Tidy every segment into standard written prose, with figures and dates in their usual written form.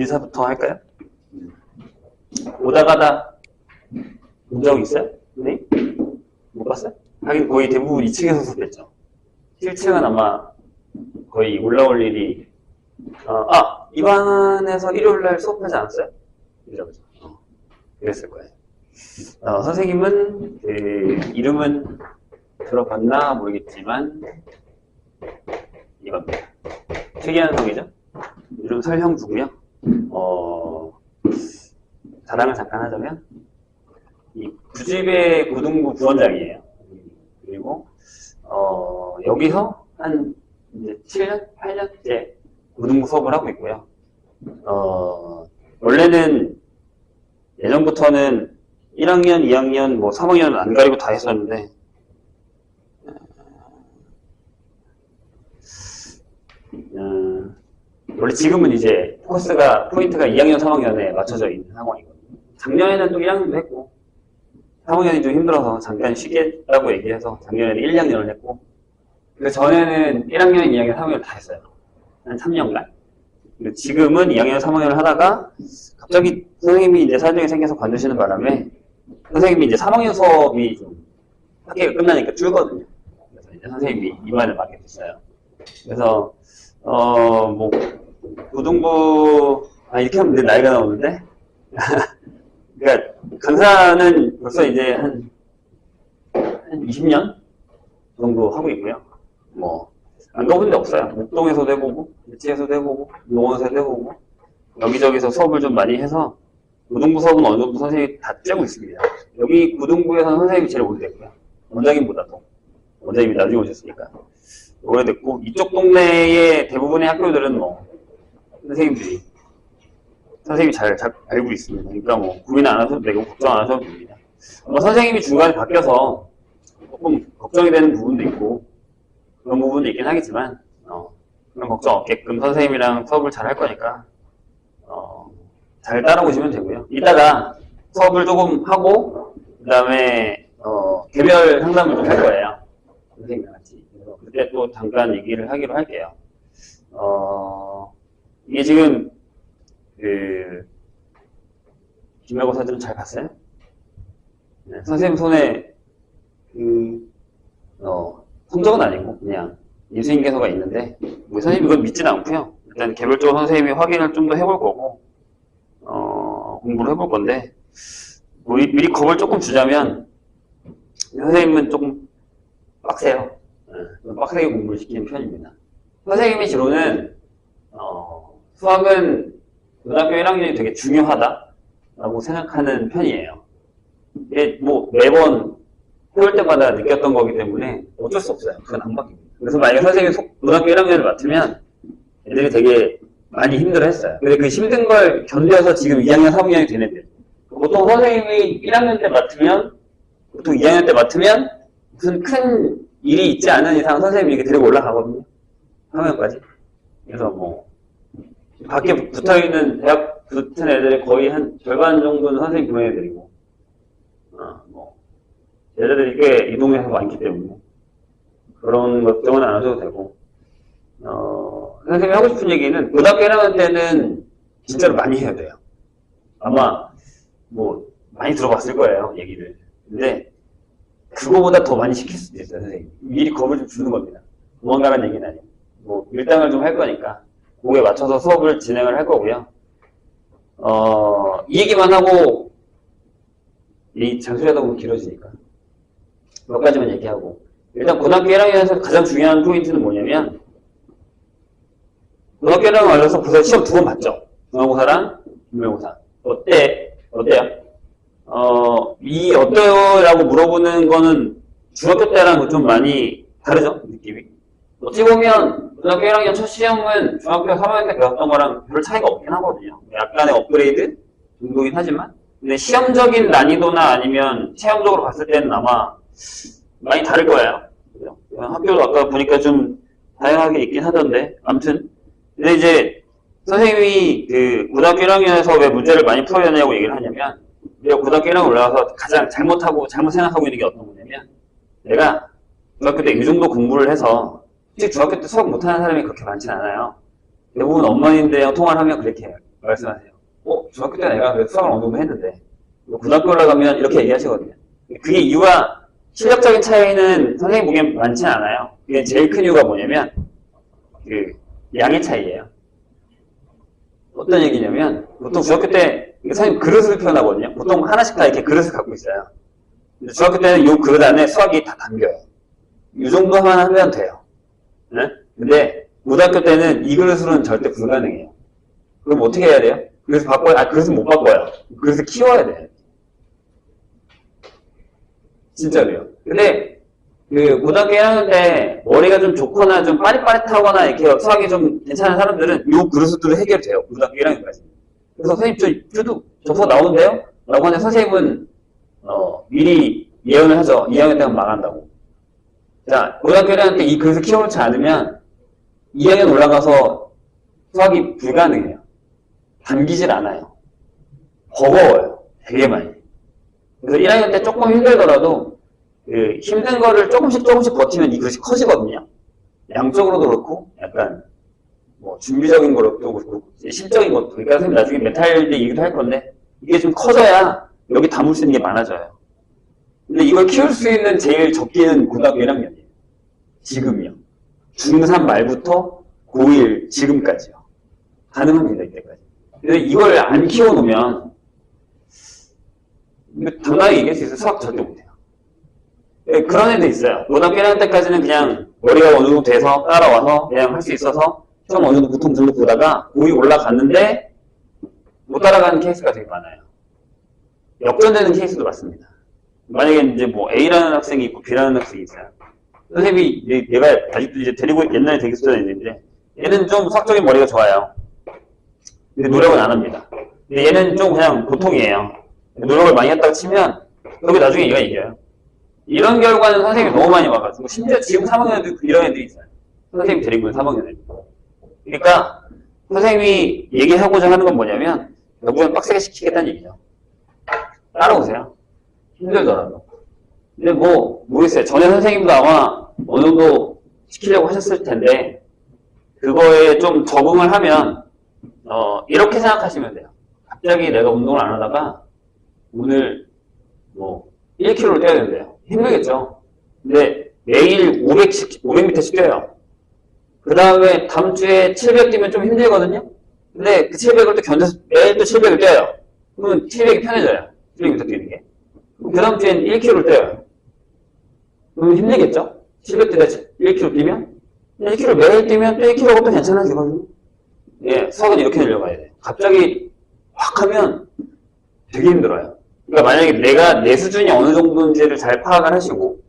인사부터 할까요? 오다 가다 본 적 있어요? 네? 못 봤어요? 하긴 거의 대부분 2층에서 수업했죠. 7층은 아마 거의 올라올 일이 이 반에서 일요일날 수업하지 않았어요? 그죠? 그랬을 거예요. 선생님은 이름은 들어봤나 모르겠지만 이겁니다. 특이한 성이죠? 이름 설형주고요. 자랑을 잠깐 하자면 이 구집의 고등부 부원장이에요. 그리고 여기서 한 이제 7년, 8년째 고등부 수업을 하고 있고요. 원래는 예전부터는 1학년, 2학년, 뭐 3학년 안 가리고 다 했었는데 원래 지금은 이제 포인트가 2학년, 3학년에 맞춰져 있는 상황이거든요. 작년에는 또 1학년도 했고 3학년이 좀 힘들어서 잠깐 쉬겠다고 얘기해서 작년에는 1, 2학년을 했고 그 전에는 1학년, 2학년, 3학년 다 했어요. 한 3년간. 그리고 지금은 2학년, 3학년을 하다가 갑자기 선생님이 이제 사정이 생겨서 관두시는 바람에 선생님이 이제 3학년 수업이 좀 학기가 끝나니까 줄거든요. 그래서 이제 선생님이 이만을 맡게 됐어요. 그래서 뭐 고등부 이렇게 하면 내 나이가 나오는데 그러니까 강사는 벌써 이제 한 20년 정도 하고 있고요. 뭐 안 가본 데 없어요. 목동에서도 해보고 대치에서도 해보고 농원에서도 해보고 여기저기서 수업을 좀 많이 해서 고등부 수업은 어느 정도 선생님이 다 째고 있습니다. 여기 고등부에서는 선생님이 제일 오래됐고요. 원장님보다도. 원장님이 나중에 오셨으니까. 오래됐고, 이쪽 동네의 대부분의 학교들은 뭐, 선생님이 잘 알고 있습니다. 그러니까 뭐, 고민 안 하셔도 되고, 걱정 안 하셔도 됩니다. 뭐, 선생님이 중간에 바뀌어서 조금 걱정이 되는 부분도 있고, 그런 부분도 있긴 하겠지만, 그런 걱정 없게끔 선생님이랑 수업을 잘 할 거니까, 잘 따라오시면 되고요. 이따가 수업을 조금 하고, 그 다음에, 개별 상담을 좀 할 거예요. 선생님이랑 같이. 그래서 그때 또 잠깐 얘기를 하기로 할게요. 이게 지금, 기말고사들은 잘 봤어요? 네, 선생님 손에, 성적은 아니고, 그냥, 인수인계서가 있는데, 뭐 선생님 이건 믿지는 않고요. 일단 개별적으로 선생님이 확인을 좀 더 해볼 거고, 공부를 해볼 건데, 뭐 미리 겁을 조금 주자면, 선생님은 조금 빡세요. 좀 빡세게 공부를 시키는 편입니다. 선생님의 지로는, 수학은 고등학교 1학년이 되게 중요하다라고 생각하는 편이에요. 이게 뭐 매번 해올 때마다 느꼈던 거기 때문에 어쩔 수 없어요. 그건 안 바뀝니다. 그래서 만약에 선생님이 고등학교 1학년을 맡으면 애들이 되게 많이 힘들어 했어요. 근데 그 힘든 걸 견뎌서 지금 2학년, 3학년이 된 애들. 보통 선생님이 1학년 때 맡으면, 보통 2학년 때 맡으면 무슨 큰 일이 있지 않은 이상 선생님이 이렇게 데리고 올라가거든요. 3학년까지. 그래서 뭐, 밖에 붙어 있는 대학 붙은 애들의 거의 한 절반 정도는 선생님 보내드리고, 뭐, 얘들이 꽤 이 동네에서 많기 때문에, 그런 걱정은 안 하셔도 되고, 선생님이 하고 싶은 얘기는, 고등학교 1학년 때는 진짜로 많이 해야 돼요. 아마, 뭐, 많이 들어봤을 거예요, 얘기를. 근데, 그거보다 더 많이 시킬 수도 있어요, 선생님. 미리 겁을 좀 주는 겁니다. 도망가라는 얘기는 아니에요. 뭐, 밀당을 좀 할 거니까, 그거에 맞춰서 수업을 진행을 할 거고요. 이 얘기만 하고, 이 장소리하다 보면 길어지니까. 몇 가지만 얘기하고. 일단, 고등학교 1학년에서 가장 중요한 포인트는 뭐냐면, 고등학교 1학년 와서 벌써 시험 2번 봤죠? 중간고사랑 기말고사. 어때요? 어때요? 라고 물어보는 거는 중학교 때랑 좀 많이 다르죠? 느낌이. 어찌 보면, 고등학교 1학년 첫 시험은 중학교 3학년 때 배웠던 거랑 별 차이가 없긴 하거든요. 약간의 업그레이드 정도긴 하지만. 근데 시험적인 난이도나 아니면 체험적으로 봤을 때는 아마 많이 다를 거예요. 그죠? 학교도 아까 보니까 좀 다양하게 있긴 하던데. 아무튼. 근데 이제 선생님이 그 고등학교 1학년에서 왜 문제를 많이 풀어야 되냐고 얘기를 하냐면, 우리가 고등학교 1학년 올라가서 가장 잘못 생각하고 있는 게 어떤 거냐면, 내가 중학교 때 이 정도 공부를 해서, 솔직히 중학교 때 수학 못하는 사람이 그렇게 많진 않아요. 대부분 엄마인데요 통화를 하면 그렇게 해요. 말씀하세요. 중학교 때 내가 그래도 수학을 어느 정도 했는데, 고등학교를 가면 이렇게 얘기하시거든요. 그게 이유가, 실력적인 차이는 선생님 보기엔 많지는 않아요. 그게 제일 큰 이유가 뭐냐면, 양의 차이예요. 어떤 얘기냐면, 보통 중학교 때, 선생님 그릇을 표현하거든요. 보통 하나씩 다 이렇게 그릇을 갖고 있어요. 근데 중학교 때는 이 그릇 안에 수학이 다 담겨요. 이 정도만 하면 돼요. 네? 근데, 고등학교 때는 이 그릇으로는 절대 불가능해요. 그럼 어떻게 해야 돼요? 그래서 바꿔요? 그릇은 못 바꿔요. 그릇을 키워야 돼요. 진짜로요. 근데, 고등학교 1학년 때 머리가 좀 좋거나 좀 빠릿빠릿하거나 이렇게 수학이 좀 괜찮은 사람들은 요 그릇으로 해결돼요. 고등학교 1학년까지. 그래서 선생님, 저도 접수 나오는데요? 라고 하는데 선생님은, 미리 예언을 하죠. 2학년 때는 망한다고. 자, 고등학교 1학년 때 이 그릇을 키워놓지 않으면 2학년 올라가서 수학이 불가능해요. 담기질 않아요. 버거워요. 되게 많이. 그래서 1학년 때 조금 힘들더라도 힘든 거를 조금씩 버티면 이 그릇이 커지거든요. 양적으로도 그렇고 약간 뭐 준비적인 것도 그렇고 심적인 것도. 그러니까 선생님 나중에 메탈 얘기도 할 건데 이게 좀 커져야 여기 담을 수 있는 게 많아져요. 근데 이걸 키울 수 있는 제일 적기는 고등학교 1학년이에요. 지금이요. 중3 말부터 고1 지금까지요. 가능합니다, 이때까지. 근데 이걸 안 키워놓으면 당당히 얘기할 수 있어요. 수학 절대 못해요. 그런 애들 있어요. 고등학교 1학년 때까지는 그냥 머리가 어느 정도 돼서 따라와서 그냥 할 수 있어서 처음 어느 정도 보통 정도 보다가 고2 올라갔는데 못 따라가는 케이스가 되게 많아요. 역전되는 케이스도 많습니다. 만약에 이제 뭐 A라는 학생이 있고 B라는 학생이 있어요. 선생님이 얘가 아직도 이제 데리고 옛날에 되게 쓰던 애인데 얘는 좀 수학적인 머리가 좋아요. 근데 노력은 안 합니다. 근데 얘는 좀 그냥 보통이에요. 노력을 많이 했다고 치면 그렇게 나중에 얘가 이겨요. 이런 결과는 선생님이 너무 많이 와가지고 심지어 지금 3학년에도 이런 애들이 있어요. 선생님 데리고 있는 3학년에. 그러니까 선생님이 얘기하고자 하는 건 뭐냐면 결국은 빡세게 시키겠다는 얘기죠. 따라오세요. 힘들더라도. 근데 모르겠어요. 전에 선생님도 아마 어느 정도 시키려고 하셨을 텐데 그거에 좀 적응을 하면 이렇게 생각하시면 돼요. 갑자기 내가 운동을 안 하다가 오늘 1kg를 뛰어야 된대요. 힘들겠죠. 근데 매일 500m씩 뛰어요. 그 다음에 다음 주에 700 뛰면 좀 힘들거든요. 근데 그 700을 또 견뎌서 매일 또 700을 뛰어요. 그러면 700이 편해져요. 700m 뛰는 게. 그 다음 주엔 1kg를 뛰어요. 그러면 힘들겠죠? 700 뛰다 1kg 뛰면? 1kg 매일 뛰면 또 1kg가 또 괜찮아지거든요. 예, 수학은 이렇게 늘려가야 돼요. 갑자기 확 하면 되게 힘들어요. 그러니까 만약에 내가 내 수준이 어느 정도인지를 잘 파악을 하시고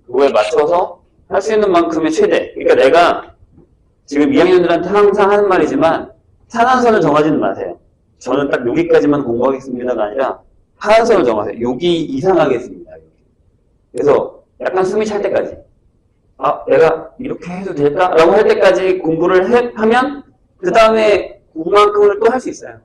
그거에 맞춰서 할 수 있는 만큼의 최대. 그러니까 내가 지금 2학년들한테 항상 하는 말이지만 타산선을 정하지는 마세요. 저는 딱 여기까지만 공부하겠습니다가 아니라 타산선을 정하세요. 여기 이상 하겠습니다. 그래서 약간 숨이 찰 때까지 내가 이렇게 해도 될까? 라고 할 때까지 공부를 하면 그 다음에 그만큼을 또 할 수 있어요.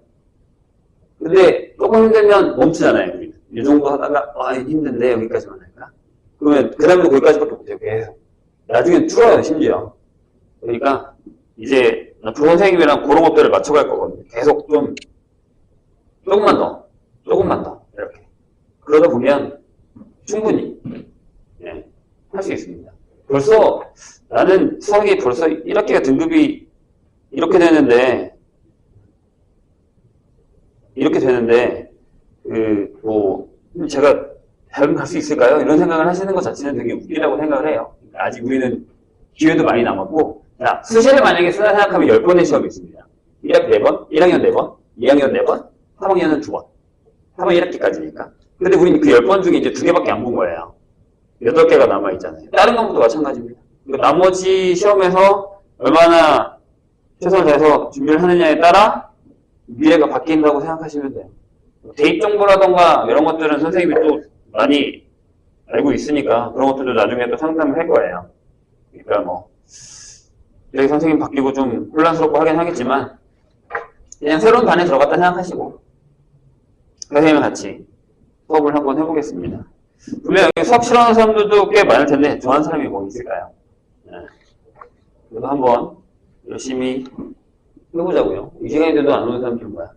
근데 조금 힘들면 멈추잖아요. 우리는. 이 정도 하다가 힘든데 여기까지만 할까? 그러면 그 다음에 거기까지밖에 못해요. 계속. 나중엔 줄어요. 심지어. 그러니까 이제 앞으로 선생님이랑 그런 것들을 맞춰갈 거거든요. 계속 조금만 더 이렇게. 그러다 보면 충분히 할 수 있습니다. 벌써 나는 수학이 벌써 1학기가 등급이 이렇게 되는데 제가 대학은 갈 수 있을까요? 이런 생각을 하시는 것 자체는 되게 웃기다고 생각을 해요. 아직 우리는 기회도 많이 남았고, 자, 수시를 만약에 쓰나 생각하면 10번의 시험이 있습니다. 1학기 4번, 1학년 4번, 2학년 4번, 3학년은 2번. 3학년 1학기까지니까. 근데 우리는 그 10번 중에 이제 2개밖에 안 본 거예요. 8개가 남아있잖아요. 다른 과목도 마찬가지입니다. 나머지 시험에서 얼마나 최선을 다해서 준비를 하느냐에 따라 미래가 바뀐다고 생각하시면 돼요. 대입 정보라던가 이런 것들은 선생님이 또 많이 알고 있으니까 그런 것들도 나중에 또 상담을 할 거예요. 그러니까 여기 선생님 바뀌고 좀 혼란스럽고 하긴 하겠지만 그냥 새로운 반에 들어갔다 생각하시고 선생님과 같이 수업을 한번 해보겠습니다. 분명 여기 수학 싫어하는 사람들도 꽤 많을 텐데 좋아하는 사람이 뭐 있을까요? 그래도 한번 열심히 해보자고요. 이 시간인데도 안 오는 사람들은 뭐야?